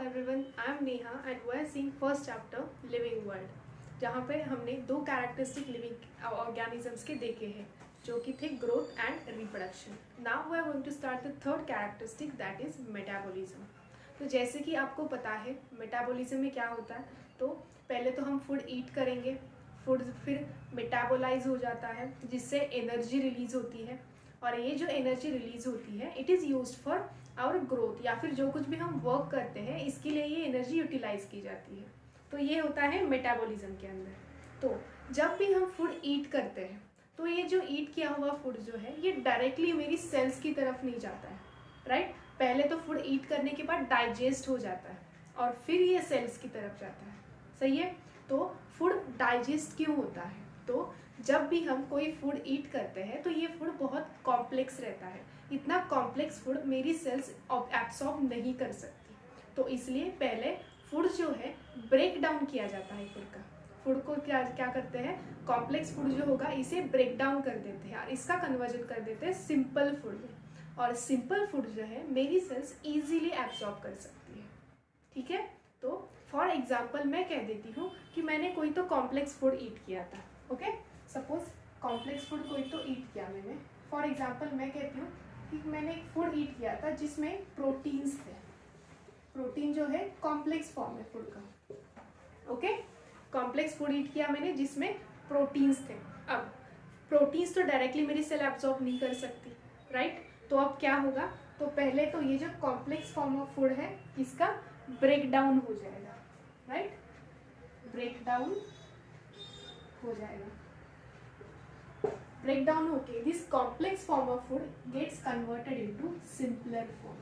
everyone, I am Neha and we are seeing first chapter Living World, जहाँ पे हमने दो कैरेक्टरिस्टिक लिविंग ऑर्गेनिजम्स के देखे हैं जो कि थे growth and reproduction. Now we are going to start the third characteristic that is metabolism. तो जैसे कि आपको पता है मेटाबॉलिज्म में क्या होता है, तो पहले तो हम फूड ईट करेंगे, फूड फिर मेटाबोलाइज हो जाता है जिससे एनर्जी रिलीज होती है और ये जो एनर्जी रिलीज होती है it is used for our growth या फिर जो कुछ भी हम वर्क करते हैं इसके लिए ये एनर्जी यूटिलाइज की जाती है. तो ये होता है मेटाबॉलिज्म के अंदर. तो जब भी हम फूड ईट करते हैं तो ये जो ईट किया हुआ फूड जो है ये डायरेक्टली मेरी सेल्स की तरफ नहीं जाता है, राइट. पहले तो फूड ईट करने के बाद डाइजेस्ट हो जाता है और फिर ये सेल्स की तरफ जाता है, सही है. तो फूड डाइजेस्ट क्यों होता है, तो जब भी हम कोई फूड ईट करते हैं तो ये फूड बहुत कॉम्प्लेक्स रहता है. इतना कॉम्प्लेक्स फूड मेरी सेल्स एब्सॉर्ब नहीं कर सकती, तो इसलिए पहले फूड जो है ब्रेक डाउन किया जाता है. फूड को क्या क्या करते हैं, कॉम्प्लेक्स फूड जो होगा इसे ब्रेक डाउन कर देते हैं और इसका कन्वर्जन कर देते हैं सिंपल फूड में. और सिंपल फूड जो है मेरी सेल्स ईजिली एब्सॉर्ब कर सकती है, ठीक है. तो फॉर एग्जाम्पल मैं कह देती हूँ कि मैंने कोई तो कॉम्प्लेक्स फूड ईट किया था, ओके. सपोज कॉम्प्लेक्स फूड कोई तो ईट किया मैंने. फॉर एग्जाम्पल मैं कहती हूँ कि मैंने एक फूड ईट किया था जिसमें प्रोटीन्स थे. प्रोटीन जो है कॉम्प्लेक्स फॉर्म है फूड का, ओके. कॉम्प्लेक्स फूड ईट किया मैंने जिसमें प्रोटीन्स थे. अब प्रोटीन्स तो डायरेक्टली मेरी सेल एब्सॉर्ब नहीं कर सकती, राइट. तो अब क्या होगा, तो पहले तो ये जो कॉम्प्लेक्स फॉर्म ऑफ फूड है इसका ब्रेक डाउन हो जाएगा, राइट. ब्रेक डाउन हो जाएगा. ब्रेक डाउन होके this complex form of food gets converted into simpler form.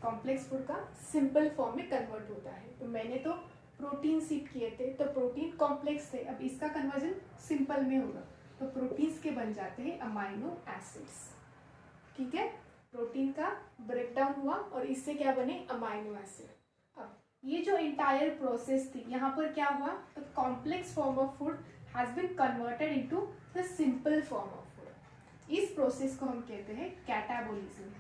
Complex food का सिंपल फॉर्म में कन्वर्ट होता है. तो मैंने तो प्रोटीन ईट किए थे तो प्रोटीन कॉम्प्लेक्स थे, अब इसका कन्वर्जन सिंपल में होगा तो प्रोटीन्स के बन जाते हैं अमाइनो एसिड्स, ठीक है. प्रोटीन का ब्रेक डाउन हुआ और इससे क्या बने, अमाइनो एसिड. अब ये जो इंटायर प्रोसेस थी यहाँ पर क्या हुआ, तो complex form of food has been converted into the simple form of food. इस प्रोसेस को हम कहते हैं कैटाबोलिज्म.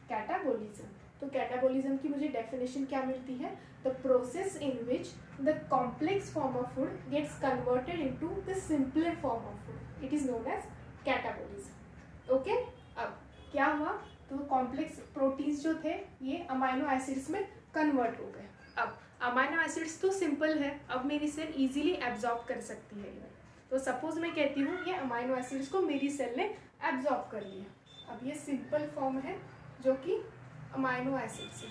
कैटाबोलिज्म. तो कैटाबोलिज्म की मुझे डेफिनेशन क्या मिलती है, the process in which the complex form of food gets converted into the simpler form of food, it is known as catabolism, okay. अब क्या हुआ, तो कॉम्प्लेक्स प्रोटीन्स जो थे ये अमाइनो एसिड्स में कन्वर्ट हो गए. अब अमाइनो एसिड्स तो सिंपल है, अब मेरी सेल इजीली एब्जॉर्ब कर सकती है. तो सपोज मैं कहती हूँ ये अमाइनो एसिड्स को मेरी सेल ने एब्जॉर्ब कर लिया. अब ये सिंपल फॉर्म है जो कि अमाइनो एसिड्स है,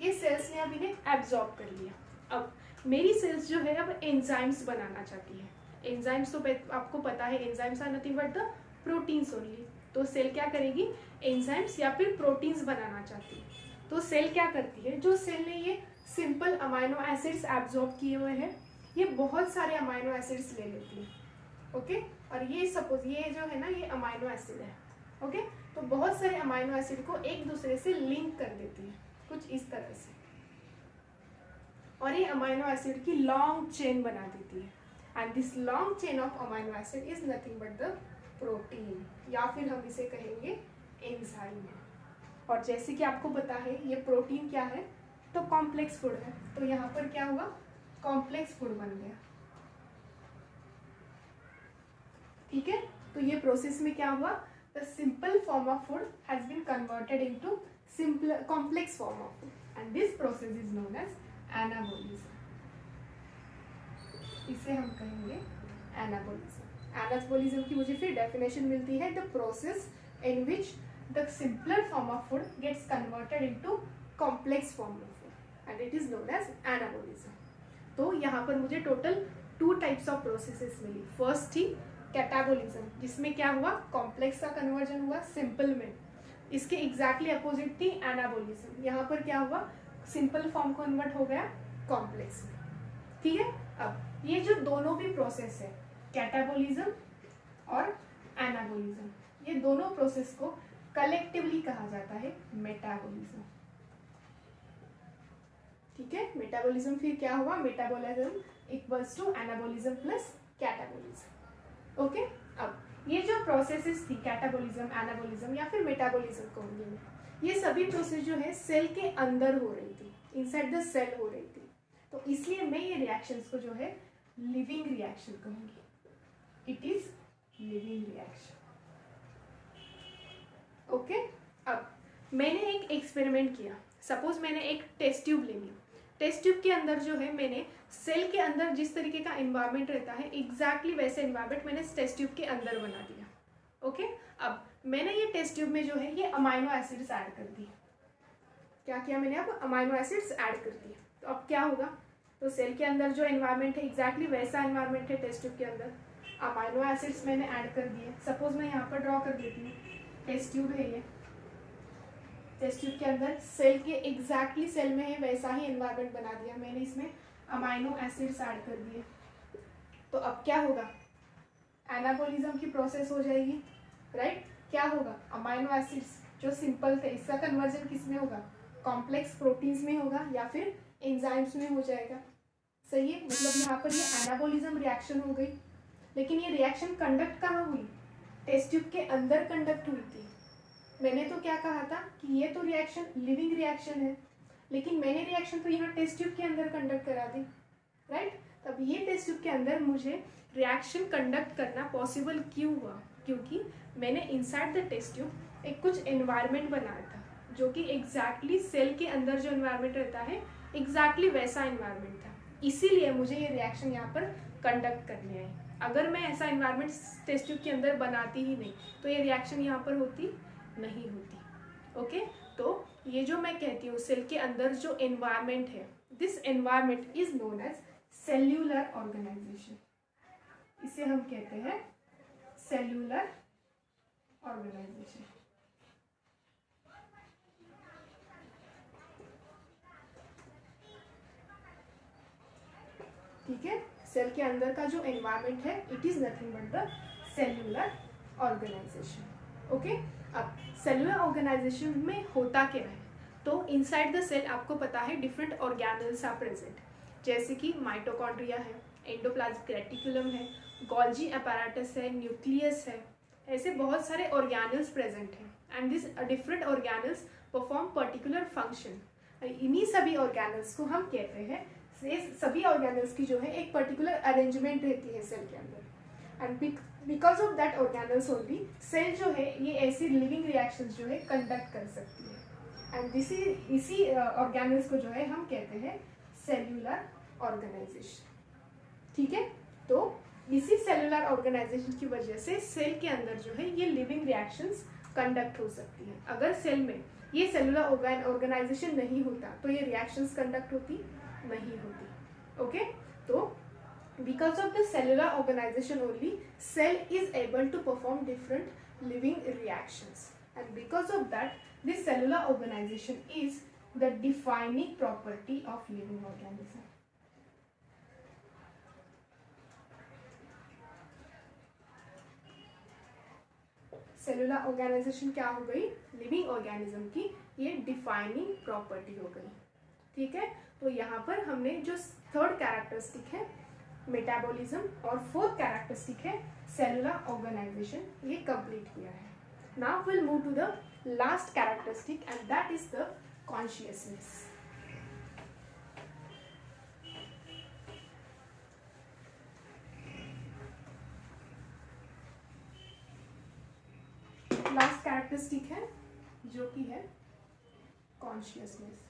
ये सेल्स ने अब इन्हें एब्जॉर्ब कर लिया. अब मेरी सेल्स जो है अब एंजाइम्स बनाना चाहती है. एंजाइम्स तो आपको पता है enzymes are nothing but the proteins only. तो सेल क्या करेगी, एंजाइम्स या फिर प्रोटीन्स बनाना चाहती है. तो सेल क्या करती है, जो सेल ने ये सिंपल अमाइनो एसिड्स एब्जॉर्ब किए हुए हैं ये बहुत सारे अमाइनो एसिड्स ले लेती है, ओके. और ये सपोज ये जो है ना ये अमाइनो एसिड है, ओके. तो बहुत सारे अमाइनो एसिड को एक दूसरे से लिंक कर देती है कुछ इस तरह से और ये अमाइनो एसिड की लॉन्ग चेन बना देती है. And this long chain of amino acid is nothing but the protein या फिर हम इसे कहेंगे एंजाइम. और जैसे कि आपको पता है ये प्रोटीन क्या है, तो कॉम्प्लेक्स फूड है. तो यहाँ पर क्या हुआ, कॉम्प्लेक्स फूड बन गया, ठीक है. तो ये प्रोसेस में क्या हुआ, the simple form of food has been converted into simpler complex form of food and this process is known as anabolism. इसे हम कहेंगे anabolism. Anabolism की मुझे फिर डेफिनेशन मिलती है, the process in which the simpler form of food gets converted into complex form of food and it is known as anabolism. तो यहाँ पर मुझे टोटल 2 टाइप्स ऑफ प्रोसेसेस मिली. फर्स्ट थी कैटाबोलिज्म जिसमें क्या हुआ, कॉम्प्लेक्स का कन्वर्जन हुआ सिंपल में. इसके एग्जैक्टली अपोजिट थी एनाबोलिज्म. यहाँ पर क्या हुआ, सिंपल फॉर्म कन्वर्ट हो गया कॉम्प्लेक्स में, ठीक है. अब ये जो दोनों भी प्रोसेस है कैटाबोलिज्म और एनाबोलिज्म, ये दोनों प्रोसेस को कलेक्टिवली कहा जाता है मेटाबोलिज्म, ठीक है. मेटाबोलिज्म फिर क्या हुआ, metabolism equals to anabolism plus catabolism, okay. अब ये जो प्रोसेसेस थी कैटाबोलिज्म, एनाबोलिज्म या फिर मेटाबोलिज्म कहूँगी, ये सभी प्रोसेस जो है सेल के अंदर हो रही थी, इनसाइड द सेल हो रही थी। तो इसलिए मैं ये रिएक्शंस को जो है लिविंग रिएक्शन कहूँगी। It is living reaction. Okay, अब मैंने एक एक्सपेरिमेंट किया। सपोज मैंने एक टेस्ट ट्यूब ले ली। टेस्ट ट्यूब के अंदर जो है मैंने सेल के अंदर जिस तरीके का एनवायरनमेंट रहता है एग्जैक्टली वैसे एनवायरनमेंट मैंने टेस्ट ट्यूब के अंदर बना दिया। ओके, अब मैंने ये टेस्ट ट्यूब में जो है ये अमाइनो एसिड्स ऐड कर दिए। क्या किया मैंने? अब अमाइनो एसिड्स ऐड कर दिए। तो अब क्या होगा? तो सेल के अंदर जो एनवायरनमेंट है एग्जैक्टली वैसा एनवायरनमेंट है टेस्ट ट्यूब के अंदर। अमाइनो एसिड्स मैंने ऐड कर दिए। सपोज मैं यहाँ पर ड्रॉ कर देती हूँ, टेस्ट ट्यूब है ये। टेस्ट ट्यूब के अंदर सेल के एग्जैक्टली सेल में है वैसा ही एनवायरनमेंट बना दिया मैंने, इसमें अमाइनो एसिड्स ऐड कर दिए। तो अब क्या होगा? एनाबोलिज्म की प्रोसेस हो जाएगी, राइट? क्या होगा? अमाइनो एसिड्स जो सिंपल थे इसका कन्वर्जन किस में होगा? कॉम्प्लेक्स प्रोटीन्स में होगा या फिर एंजाइम्स में हो जाएगा। सही है, मतलब यहाँ पर ये एनाबोलिज्म रिएक्शन हो गई। लेकिन ये रिएक्शन कंडक्ट कहाँ हुई? टेस्ट ट्यूब के अंदर कंडक्ट हुई थी। मैंने तो क्या कहा था कि ये तो रिएक्शन लिविंग रिएक्शन है, लेकिन मैंने रिएक्शन तो यहाँ टेस्ट ट्यूब के अंदर कंडक्ट करा दी, राइट? तब ये टेस्ट ट्यूब के अंदर मुझे रिएक्शन कंडक्ट करना पॉसिबल क्यों हुआ? क्योंकि मैंने इनसाइड द टेस्ट ट्यूब एक कुछ एनवायरनमेंट बनाया था जो कि एग्जैक्टली सेल के अंदर जो एनवायरनमेंट रहता है एग्जैक्टली वैसा एनवायरनमेंट था। इसीलिए मुझे ये रिएक्शन यहाँ पर कंडक्ट करनी आई। अगर मैं ऐसा एनवायरनमेंट टेस्ट ट्यूब के अंदर बनाती ही नहीं तो ये रिएक्शन यहाँ पर होती नहीं होती। ओके, तो ये जो मैं कहती हूँ सेल के अंदर जो एनवायरनमेंट है, this environment is known as cellular organisation. इसे हम कहते हैं सेल्यूलर ऑर्गेनाइजेशन। ठीक है, सेल के अंदर का जो एनवायरनमेंट है it is nothing but the cellular organisation. Okay, अब सेल्यूलर ऑर्गेनाइजेशन में होता क्या है? तो इनसाइड द सेल आपको पता है डिफरेंट ऑर्गेनल्स आर प्रेजेंट, जैसे कि माइटोकॉन्ड्रिया है, एंडोप्लाज्मिक रेटिकुलम है, गोल्जी अपैरेटस है, न्यूक्लियस है। ऐसे बहुत सारे ऑर्गेनल्स प्रेजेंट हैं and this different organelles perform particular function. इन्हीं सभी ऑर्गेनल्स को हम कहते हैं, सभी ऑर्गेनल्स की जो है एक पर्टिकुलर अरेंजमेंट रहती है सेल के अंदर and because of that organelles only cell जो है ये ऐसी लिविंग रिएक्शंस जो है कंडक्ट कर सकती है एंड इसी ऑर्गेनल्स को जो है हम कहते हैं सेल्यूलर ऑर्गेनाइजेशन। ठीक है, तो इसी सेल्यूलर ऑर्गेनाइजेशन की वजह से सेल के अंदर जो है ये लिविंग रिएक्शंस कंडक्ट हो सकती है। अगर सेल में ये सेल्यूलर ऑर्गेनाइजेशन नहीं होता तो ये रिएक्शंस कंडक्ट होती नहीं होती। ओके, तो because of the cellular organization only cell is able to perform different living reactions and because of that this cellular organization is the defining property of living organism. Cellular organisation क्या हो गई? Living organism की ये defining property हो गई। ठीक है, तो यहाँ पर हमने जो थर्ड कैरेक्टरिस्टिक है मेटाबॉलिज्म और फोर्थ कैरेक्टरिस्टिक है सेलुलर ऑर्गेनाइजेशन, ये कंप्लीट किया है। Now will move to the last characteristic and that is the consciousness. Last characteristic है जो कि है कॉन्शियसनेस।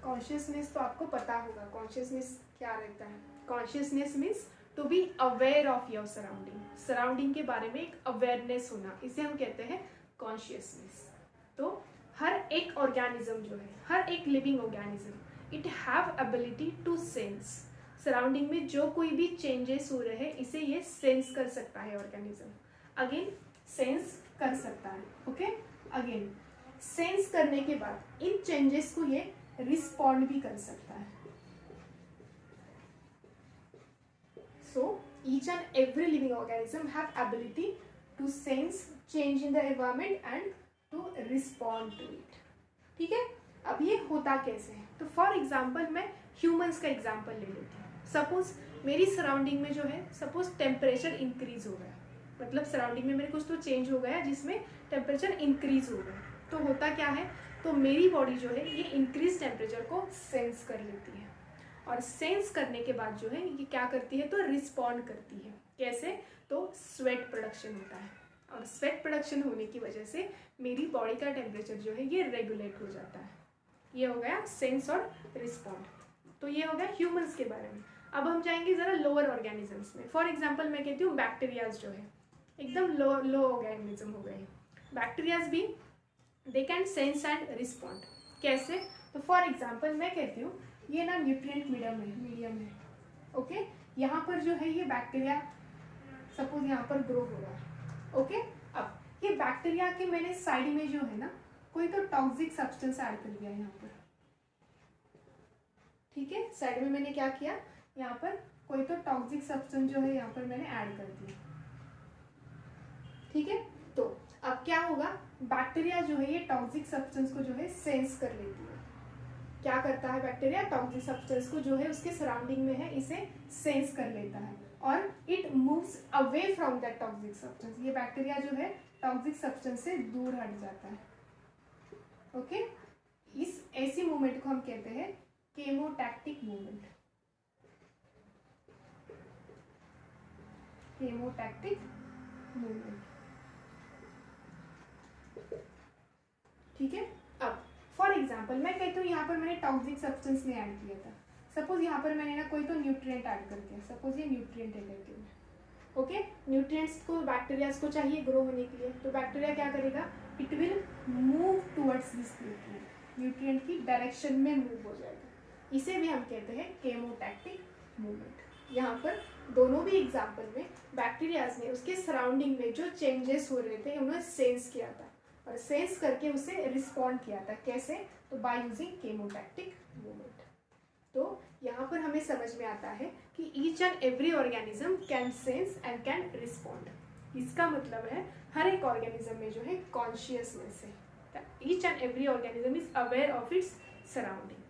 कॉन्शियसनेस तो आपको पता होगा कॉन्शियसनेस क्या रहता है। Consciousness means to be aware of your surrounding, surrounding के बारे में एक अवेयरनेस होना, इसे हम कहते हैं कॉन्शियसनेस। तो हर एक ऑर्गेनिज्म जो है, हर एक living organism, it have ability to sense. Surrounding में जो कोई भी चेंजेस हो रहे हैं इसे ये सेंस कर सकता है ऑर्गेनिज्म। अगेन सेंस कर सकता है। ओके, अगेन सेंस करने के बाद इन चेंजेस को ये रिस्पॉन्ड भी कर सकता है। So each and every living organism have ability to sense change in the environment and to respond to it. ठीक है, अब ये होता कैसे है? तो फॉर एग्जाम्पल मैं ह्यूमंस का एग्जाम्पल ले लेती हूँ। सपोज मेरी सराउंडिंग में जो है, सपोज टेम्परेचर इंक्रीज हो गया, मतलब सराउंडिंग में मेरे कुछ तो चेंज हो गया जिसमें टेम्परेचर इंक्रीज हो गया, तो होता क्या है, तो मेरी बॉडी जो है ये इंक्रीज टेम्परेचर को सेंस कर लेती है, और सेंस करने के बाद जो है ये क्या करती है, तो रिस्पॉन्ड करती है। कैसे, तो स्वेट प्रोडक्शन होता है, और स्वेट प्रोडक्शन होने की वजह से मेरी बॉडी का टेम्परेचर जो है ये रेगुलेट हो जाता है। ये हो गया सेंस और रिस्पॉन्ड। तो ये हो गया ह्यूमंस के बारे में। अब हम जाएंगे ज़रा लोअर ऑर्गेनिजम्स में। फॉर एग्जांपल मैं कहती हूँ बैक्टीरियाज जो है एकदम लो ऑर्गेनिज्म हो गए। बैक्टीरियाज भी they can sense and respond. कैसे, तो फॉर एग्जांपल मैं कहती हूँ ये ना न्यूट्रिएंट मीडियम है, ओके। यहाँ पर जो है ये बैक्टीरिया सपोज यहाँ पर ग्रो हो रहा है, ओके। अब ये बैक्टीरिया के मैंने साइड में जो है ना कोई तो टॉक्सिक सब्सटेंस ऐड कर दिया यहाँ पर, ठीक है। साइड में मैंने क्या किया, यहाँ पर कोई तो टॉक्सिक सब्सटेंस जो है यहाँ पर मैंने ऐड कर दिया, ठीक है। तो अब क्या होगा, बैक्टीरिया जो है ये टॉक्सिक सब्सटेंस को जो है सेंस कर लेती है। क्या करता है बैक्टीरिया, टॉक्सिक सब्सटेंस को जो है उसके सराउंडिंग में है इसे सेंस कर लेता है, और it moves away from that toxic substance. ये बैक्टीरिया जो है टॉक्सिक सब्सटेंस से दूर हट जाता है, ओके। इस ऐसी मूवमेंट को हम कहते हैं केमोटैक्टिक मूवमेंट, केमोटैक्टिक मूवमेंट, ठीक है। अब फॉर एग्जाम्पल मैं कहती हूँ यहाँ पर मैंने टॉक्सिक सब्सटेंस नहीं ऐड किया था, सपोज यहाँ पर मैंने ना कोई तो न्यूट्रिएंट ऐड कर दिया, सपोज ये न्यूट्रिएंट है कहती हूँ, ओके। न्यूट्रिएंट्स को बैक्टीरिया को चाहिए ग्रो होने के लिए, तो बैक्टीरिया क्या करेगा, it will move towards this nutrient, nutrient की डायरेक्शन में मूव हो जाएगा। इसे भी हम कहते हैं केमोटैक्टिक मूवमेंट। यहाँ पर दोनों भी एग्जाम्पल में बैक्टीरियाज ने उसके सराउंडिंग में जो चेंजेस हो रहे थे उन्होंने सेंस किया था, और सेंस करके उसे रिस्पॉन्ड किया था। कैसे, तो बाय यूजिंग केमोटैक्टिक मूवमेंट। तो यहाँ पर हमें समझ में आता है कि each and every organism can sense and can respond. इसका मतलब है हर एक ऑर्गेनिज्म में जो है कॉन्शियसनेस है, each and every organism is aware of its surrounding,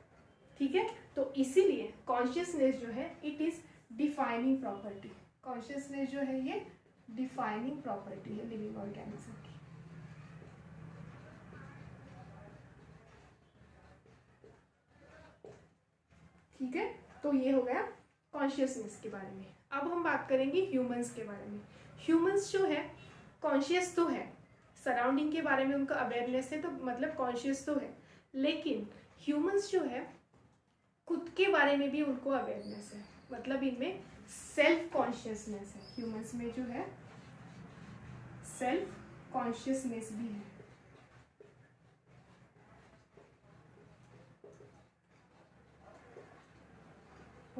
ठीक है। तो इसीलिए कॉन्शियसनेस जो है it is defining property, consciousness जो है ये डिफाइनिंग प्रॉपर्टी है लिविंग ऑर्गेनिज्म की। ठीक है, तो ये हो गया कॉन्शियसनेस के बारे में। अब हम बात करेंगे ह्यूमंस के बारे में। ह्यूमंस जो है कॉन्शियस तो है, सराउंडिंग के बारे में उनका अवेयरनेस है, तो मतलब कॉन्शियस तो है, लेकिन ह्यूमंस जो है खुद के बारे में भी उनको अवेयरनेस है, मतलब इनमें सेल्फ कॉन्शियसनेस है। ह्यूमंस में जो है सेल्फ कॉन्शियसनेस भी है,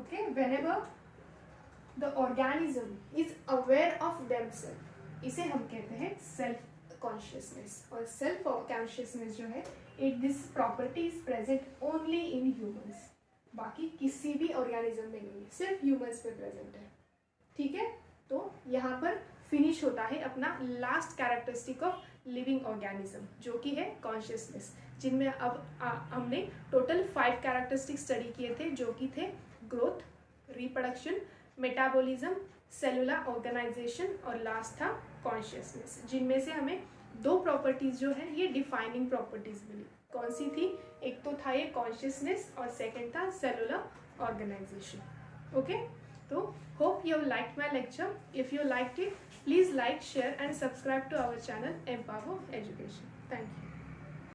okay, whenever the organism is aware of themselves, इसे हम कहते हैं सेल्फ कॉन्शियसनेस। और सेल्फ कॉन्शियसनेस जो है it this property is present only in humans, बाकी किसी भी ऑर्गेनिज्म में नहीं है, सिर्फ ह्यूमंस में प्रेजेंट है, ठीक है। तो यहाँ पर फिनिश होता है अपना last characteristic of living organism, जो कि है कॉन्शियसनेस, जिनमें अब हमने टोटल 5 कैरेक्टरिस्टिक स्टडी किए थे, जो कि थे growth, reproduction, metabolism, cellular organisation और लास्ट था कॉन्शियसनेस, जिनमें से हमें 2 प्रॉपर्टीज जो है ये डिफाइनिंग प्रॉपर्टीज मिली। कौन सी थी, एक तो था ये कॉन्शियसनेस और सेकंड था सेलुलर ऑर्गेनाइजेशन, ओके। तो hope you liked my lecture. If you liked it, please like, share and subscribe to our channel Empower Education. Thank you.